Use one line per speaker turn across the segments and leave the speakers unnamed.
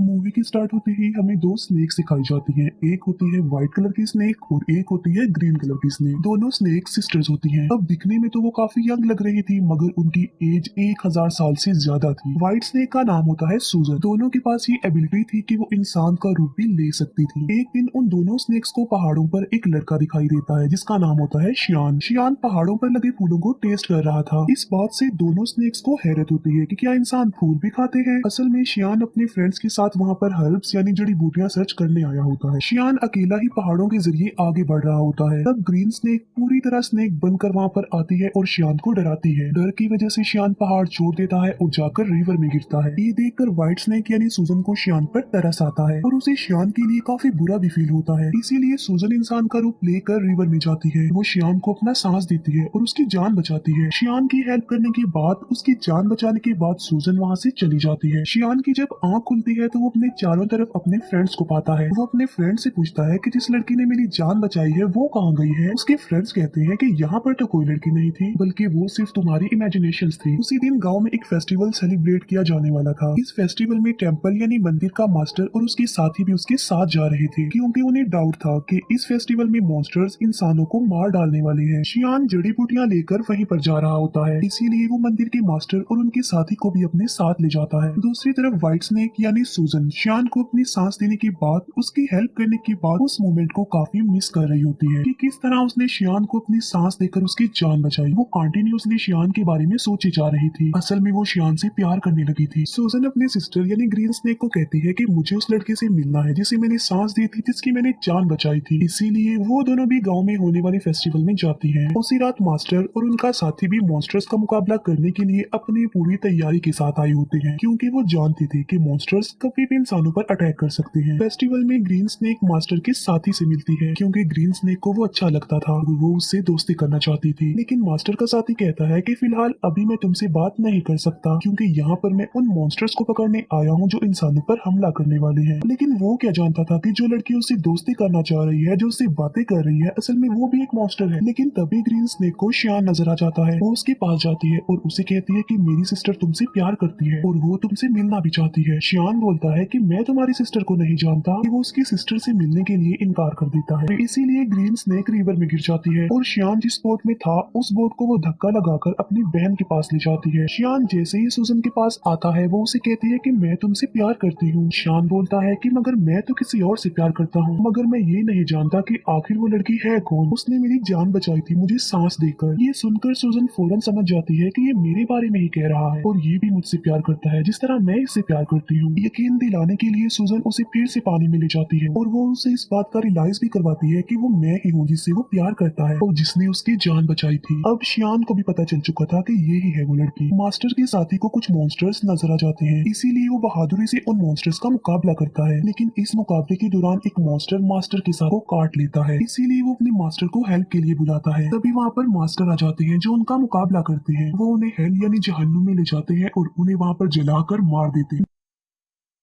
Movie की start होते ही हमें दो स्नेक्स दिखाई जाती हैं। एक होती है व्हाइट कलर की स्नेक और एक होती है ग्रीन कलर की स्नेक। दोनों स्नेक सिस्टर्स होती हैं। अब दिखने में तो वो काफी यंग लग रही थी, मगर उनकी एज 1000 साल से ज्यादा थी। व्हाइट स्नेक का नाम होता है सूजन। दोनों के पास ये एबिलिटी थी कि वो इंसान का रूप भी ले सकती थी। एक दिन उन दोनों स्नेक्स को पहाड़ों पर एक लड़का दिखाई देता है जिसका नाम होता है शियान। शियान पहाड़ों पर लगे फूलों को टेस्ट कर रहा था। इस बात से दोनों स्नेक्स को हैरत होती है कि क्या इंसान फूल भी खाते हैं। असल में शियान अपने फ्रेंड्स के साथ वहाँ पर हर्ब्स यानी जड़ी बूटियां सर्च करने आया होता है। शियान अकेला ही पहाड़ों के जरिए आगे बढ़ रहा होता है। तब ग्रीन स्नेक पूरी तरह स्नेक बनकर वहाँ पर आती है और शियान को डराती है। डर की वजह से शियान पहाड़ छोड़ देता है और जाकर रिवर में गिरता है। ये देखकर व्हाइट स्नेक यानी सूजन को शियान पर तरस आता है और उसे शियान के लिए काफी बुरा भी फील होता है। इसीलिए सूजन इंसान का रूप लेकर रिवर में जाती है। वो शियान को अपना सांस देती है और उसकी जान बचाती है। शियान की हेल्प करने के बाद, उसकी जान बचाने के बाद सूजन वहाँ से चली जाती है। शियान की जब आंख खुलती है तो वो अपने चारों तरफ अपने फ्रेंड्स को पाता है। वो अपने फ्रेंड से पूछता है कि जिस लड़की ने मेरी जान बचाई है वो कहाँ गई है। उसके फ्रेंड्स कहते हैं कि यहाँ पर तो कोई लड़की नहीं थी, बल्कि वो सिर्फ तुम्हारी इमेजिनेशंस थी। उसी दिन गांव में एक फेस्टिवल सेलिब्रेट किया जाने वाला था। इस फेस्टिवल में टेम्पल यानी मंदिर का मास्टर और उसके साथी भी उसके साथ जा रहे थे, क्योंकि उन्हें डाउट था कि इस फेस्टिवल में मॉन्स्टर्स इंसानों को मार डालने वाले हैं। शियान जड़ी बूटियां लेकर वहीं पर जा रहा होता है, इसीलिए वो मंदिर के मास्टर और उनके साथी को भी अपने साथ ले जाता है। दूसरी तरफ व्हाइट स्नेक यानी सूजन शियान को अपनी सांस देने के बाद, उसकी हेल्प करने के बाद उस मोमेंट को काफी मिस कर रही होती है कि किस तरह उसने शियान को अपनी सांस देकर उसकी जान बचाई। वो कंटिन्यूअसली शियान के बारे में सोची जा रही थी। असल में वो शियान से प्यार करने लगी थी। सूजन अपने सिस्टर यानी ग्रीन स्नेक को कहती है कि मुझे उस लड़के से मिलना है जिसे मैंने सांस दी थी, जिसकी मैंने जान बचाई थी। इसीलिए वो दोनों भी गाँव में होने वाले फेस्टिवल में जाती है। उसी रात मास्टर और उनका साथी भी मॉन्स्टर्स का मुकाबला करने के लिए अपनी पूरी तैयारी के साथ आए होते हैं, क्योंकि वो जानती थी कि मॉन्स्टर्स कभी भी इंसानों पर अटैक कर सकते हैं। फेस्टिवल में ग्रीन स्नेक मास्टर के साथी से मिलती है, क्योंकि ग्रीन स्नेक को वो अच्छा लगता था और वो उससे दोस्ती करना चाहती थी। लेकिन मास्टर का साथी कहता है कि फिलहाल अभी मैं तुमसे बात नहीं कर सकता, क्योंकि यहाँ पर मैं उन मॉन्स्टर्स को पकड़ने आया हूँ जो इंसानों पर हमला करने वाले हैं। लेकिन वो क्या जानता था कि जो लड़की उससे दोस्ती करना चाह रही है, जो उससे बातें कर रही है, असल में वो भी एक मॉन्स्टर है। लेकिन तभी ग्रीन स्नेक को शियान नजर आ जाता है। वो उसके पास जाती है और उसे कहती है कि मेरी सिस्टर तुमसे प्यार करती है और वो तुमसे मिलना भी चाहती है। शियान बोलता है कि मैं तुम्हारी सिस्टर को नहीं जानता, कि वो उसकी सिस्टर से मिलने के लिए इनकार कर देता है। इसीलिए ग्रीन स्नेक रिवर में गिर जाती है और शियान जिस बोट में था उस बोट को वो धक्का लगाकर अपनी बहन के पास ले जाती है। शियान जैसे ही सूजन के पास आता है वो उसे कहती है कि मैं तुमसे प्यार करती हूँ। शियान बोलता है कि मगर मैं तो किसी और से प्यार करता हूँ, मगर मैं ये नहीं जानता कि आखिर वो लड़की है कौन। उसने मेरी जान बचाई थी मुझे सांस देकर। ये सुनकर सूजन फौरन समझ जाती है कि ये मेरे बारे में ही कह रहा है और ये भी मुझसे प्यार करता है जिस तरह मैं इससे प्यार करती हूँ। यकीन दिलाने के लिए सूजन उसे फिर से पानी में ले जाती है और वो उसे इस बात का रियलाइज भी करवाती है कि वो मैं ही हूँ जिससे वो प्यार करता है और जिसने उसकी जान बचाई थी। अब शियान को भी पता चल चुका था कि ये ही है वो लड़की। मास्टर के साथी को कुछ मॉन्स्टर्स नजर आ जाते हैं, इसीलिए वो बहादुरी से उन मॉन्स्टर्स का मुकाबला करता है। लेकिन इस मुकाबले के दौरान एक मॉन्स्टर मास्टर के साथ को काट लेता है, इसीलिए वो अपने मास्टर को हेल्प के लिए बुलाता है। तभी वहाँ पर मास्टर आ जाते हैं जो उनका मुकाबला करते हैं। वो उन्हें हेल यानी जहन्नुम में ले जाते हैं और उन्हें वहाँ पर जलाकर मार देते हैं।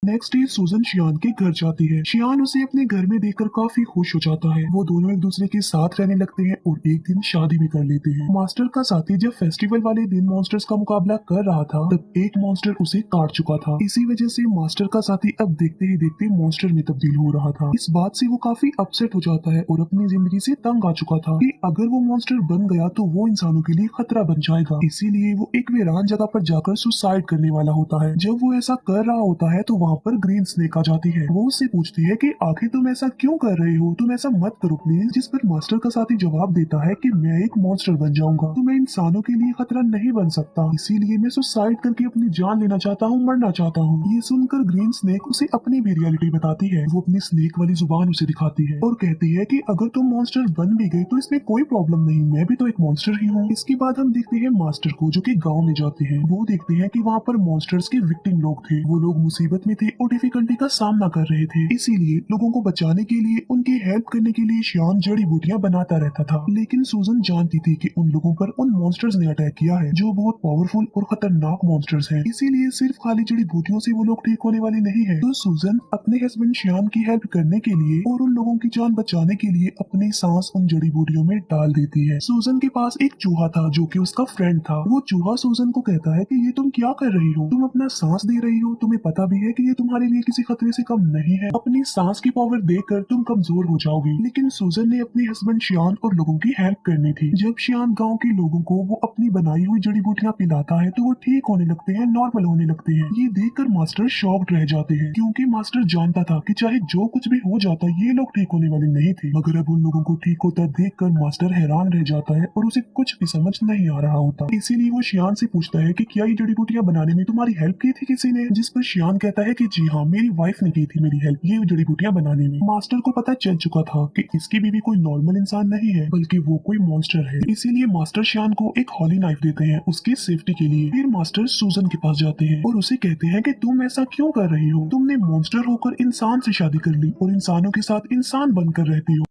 नेक्स्ट डे सूजन शियान के घर जाती है। शियान उसे अपने घर में देखकर काफी खुश हो जाता है। वो दोनों एक दूसरे के साथ रहने लगते हैं और एक दिन शादी भी कर लेते हैं। मास्टर का साथी जब फेस्टिवल वाले दिन मॉन्स्टर्स का मुकाबला कर रहा था तब एक मॉन्स्टर उसे काट चुका था। इसी वजह से मास्टर का साथी अब देखते ही देखते मॉन्स्टर में तब्दील हो रहा था। इस बात से वो काफी अपसेट हो जाता है और अपनी जिंदगी से तंग आ चुका था कि अगर वो मॉन्स्टर बन गया तो वो इंसानों के लिए खतरा बन जाएगा। इसीलिए वो एक वीरान जगह पर जाकर सुसाइड करने वाला होता है। जब वो ऐसा कर रहा होता है तो वहाँ पर ग्रीन स्नेक आ जाती है। वो उससे पूछती है कि आखिर तुम ऐसा क्यों कर रहे हो, तुम ऐसा मत करो प्लीज। जिस पर मास्टर का साथी जवाब देता है कि मैं एक मॉन्स्टर बन जाऊंगा तो मैं इंसानों के लिए खतरा नहीं बन सकता, इसीलिए मैं सुसाइड करके अपनी जान लेना चाहता हूँ, मरना चाहता हूँ। ये सुनकर ग्रीन स्नेक उसे अपनी भी रियलिटी बताती है। वो अपनी स्नेक वाली जुबान उसे दिखाती है और कहती है कि अगर तुम मॉन्स्टर बन भी गए तो इसमें कोई प्रॉब्लम नहीं, मैं भी तो एक मॉन्स्टर ही हूँ। इसके बाद हम देखते हैं मास्टर को जो कि गाँव में जाते हैं। वो देखते हैं कि वहाँ पर मॉन्स्टर्स के विक्टिम लोग थे। वो लोग मुसीबत में थे और डिफिकल्टी का सामना कर रहे थे, इसीलिए लोगों को बचाने के लिए, उनकी हेल्प करने के लिए शियान जड़ी बूटियां बनाता रहता था। लेकिन सूजन जानती थी कि उन लोगों पर उन मॉन्स्टर्स ने अटैक किया है जो बहुत पावरफुल और खतरनाक मॉन्स्टर्स हैं, इसीलिए सिर्फ खाली जड़ी बूटियों से वो लोग ठीक होने वाले नहीं है। तो सूजन अपने हस्बैंड शियान की हेल्प करने के लिए और उन लोगों की जान बचाने के लिए अपनी सांस उन जड़ी बूटियों में डाल देती है। सूजन के पास एक चूहा था जो कि उसका फ्रेंड था। वो चूहा सूजन को कहता है कि ये तुम क्या कर रही हो, तुम अपना सांस दे रही हो, तुम्हें पता भी है कि ये तुम्हारे लिए किसी खतरे से कम नहीं है। अपनी सांस की पावर देकर तुम कमजोर हो जाओगी। लेकिन सूजन ने अपने हस्बैंड शियान और लोगों की हेल्प करनी थी। जब शियान गांव के लोगों को वो अपनी बनाई हुई जड़ी बूटियां पिलाता है तो वो ठीक होने लगते हैं, नॉर्मल होने लगते हैं। ये देखकर मास्टर शॉक्ड रह जाते हैं, क्योंकि मास्टर जानता था कि चाहे जो कुछ भी हो जाता ये लोग ठीक होने वाले नहीं थे। मगर अब उन लोगों को ठीक होता देखकर मास्टर हैरान रह जाता है और उसे कुछ भी समझ नहीं आ रहा होता। इसीलिए वो शियान से पूछता है कि क्या ये जड़ी बूटियां बनाने में तुम्हारी हेल्प की थी किसी ने? जिस पर शियान कहता है कि जी हाँ, मेरी वाइफ ने की थी मेरी हेल्प ये जड़ी बूटियां बनाने में। मास्टर को पता चल चुका था कि इसकी बीवी कोई नॉर्मल इंसान नहीं है, बल्कि वो कोई मॉन्स्टर है। इसीलिए मास्टर शियान को एक हॉली नाइफ देते हैं उसकी सेफ्टी के लिए। फिर मास्टर सूजन के पास जाते हैं और उसे कहते हैं कि तुम ऐसा क्यों कर रही हो? तुमने मॉन्स्टर होकर इंसान से शादी कर ली और इंसानों के साथ इंसान बनकर रहती हो।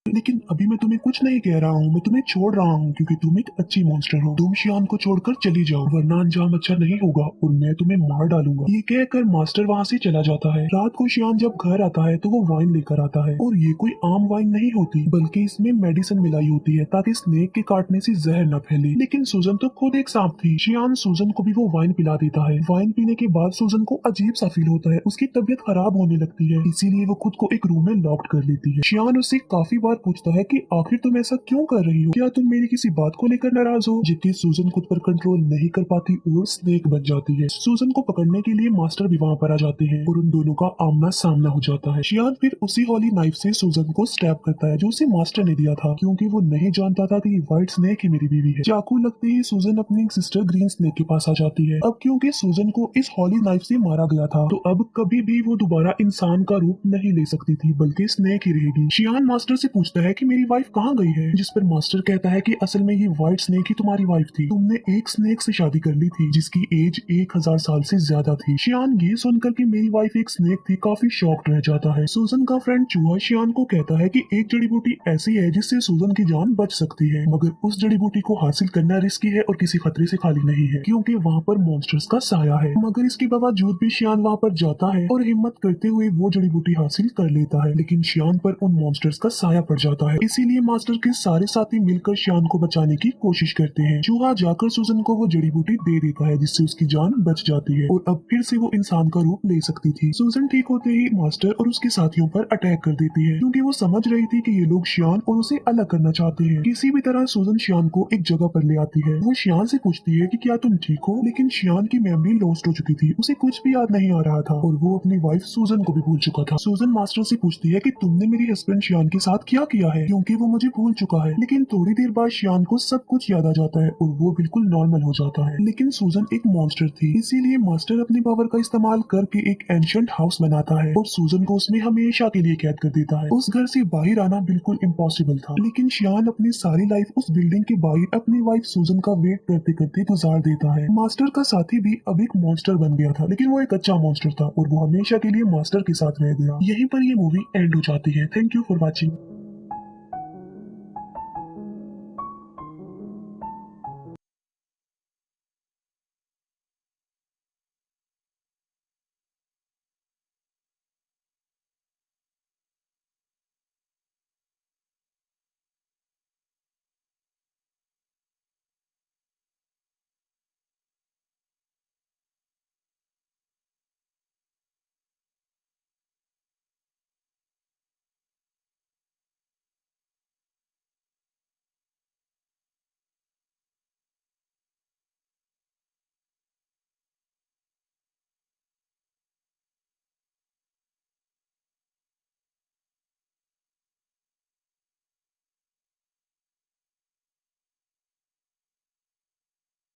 लेकिन अभी मैं तुम्हें कुछ नहीं कह रहा हूँ, मैं तुम्हें छोड़ रहा हूँ क्योंकि तुम एक अच्छी मॉन्स्टर हो। तुम शियान को छोड़कर चली जाओ वरना अंजाम अच्छा नहीं होगा और मैं तुम्हें मार डालूंगा। ये कहकर मास्टर वहाँ से चला जाता है। रात को शियान जब घर आता है तो वो वाइन लेकर आता है और ये कोई आम वाइन नहीं होती बल्कि इसमें मेडिसिन मिलाई होती है ताकि स्नेक के काटने से जहर न फैले। लेकिन सूजन तो खुद एक सांप थी। शियान सूजन को भी वो वाइन पिला देता है। वाइन पीने के बाद सूजन को अजीब सा फील होता है, उसकी तबीयत खराब होने लगती है। इसीलिए वो खुद को एक रूम में लॉक्ड कर लेती है। शियान उससे काफी बार पूछता है कि आखिर तुम ऐसा क्यों कर रही हो? क्या तुम मेरी किसी बात को लेकर नाराज हो? जबकि सूजन खुद पर कंट्रोल नहीं कर पाती और स्नेक बन जाती है। सूजन को पकड़ने के लिए मास्टर भी वहाँ पर आ जाते हैं और उन दोनों का आमना सामना हो जाता है। शियान फिर उसी हॉली नाइफ से सूजन को स्टैब करता है जो उसे मास्टर ने दिया था, क्योंकि वो नहीं जानता था कि व्हाइट स्नेक ही मेरी बीवी है। चाकू लगते ही सूजन अपनी सिस्टर ग्रीन स्नेक के पास आ जाती है। अब क्योंकि सूजन को इस हॉली नाइफ से मारा गया था तो अब कभी भी वो दोबारा इंसान का रूप नहीं ले सकती थी बल्कि स्नेक ही रहेगी। शियान मास्टर से पूछता है कि मेरी वाइफ कहाँ गई है? जिस पर मास्टर कहता है कि असल में ये व्हाइट स्नेक ही तुम्हारी वाइफ थी। तुमने एक स्नेक से शादी कर ली थी जिसकी एज 1000 साल से ज्यादा थी। शियान ये सुनकर कि मेरी वाइफ एक स्नेक थी काफी शॉक्ड रह जाता है। सूजन का फ्रेंड चूहा शियान को कहता है कि एक जड़ी बूटी ऐसी है जिससे सूजन की जान बच सकती है, मगर उस जड़ी बूटी को हासिल करना रिस्की है और किसी खतरे से खाली नहीं है क्योंकि वहाँ पर मॉन्स्टर्स का साया है। मगर इसके बावजूद भी शियान वहाँ पर जाता है और हिम्मत करते हुए वो जड़ी बूटी हासिल कर लेता है, लेकिन शियान पर उन मॉन्स्टर्स का साया पड़ जाता है। इसीलिए मास्टर के सारे साथी मिलकर शियान को बचाने की कोशिश करते हैं। चूहा जाकर सूजन को वो जड़ी बूटी दे देता है जिससे उसकी जान बच जाती है और अब फिर से वो इंसान का रूप ले सकती थी। सूजन ठीक होते ही मास्टर और उसके साथियों पर अटैक कर देती है क्योंकि वो समझ रही थी कि ये लोग शियान और उसे अलग करना चाहते हैं। किसी भी तरह सूजन शियान को एक जगह पर ले आती है। वो शियान से पूछती है कि क्या तुम ठीक हो? लेकिन शियान की मेमोरी लॉस्ट हो चुकी थी, उसे कुछ भी याद नहीं आ रहा था और वो अपनी वाइफ सूजन को भी भूल चुका था। सूजन मास्टर से पूछती है कि तुमने मेरी हस्बैंड शियान के साथ क्या किया है, क्योंकि वो मुझे भूल चुका है। लेकिन थोड़ी देर बाद शियान को सब कुछ याद आ जाता है और वो बिल्कुल नॉर्मल हो जाता है। लेकिन सूजन एक मॉन्स्टर थी, इसीलिए मास्टर अपनी पावर का इस्तेमाल करके एक एंशिएंट हाउस बनाता है और सूजन को उसमें हमेशा के लिए कैद कर देता है। उस घर से बाहर आना बिल्कुल इम्पॉसिबल था, लेकिन शियान अपनी सारी लाइफ उस बिल्डिंग के बाहर अपनी वाइफ सूजन का वेट करते करते गुजार देता है। मास्टर का साथी भी अब एक मॉन्स्टर बन गया था, लेकिन वो एक अच्छा मॉन्स्टर था और वो हमेशा के लिए मास्टर के साथ रह गया। यहीं पर ये मूवी एंड हो जाती है। Thank you for watching.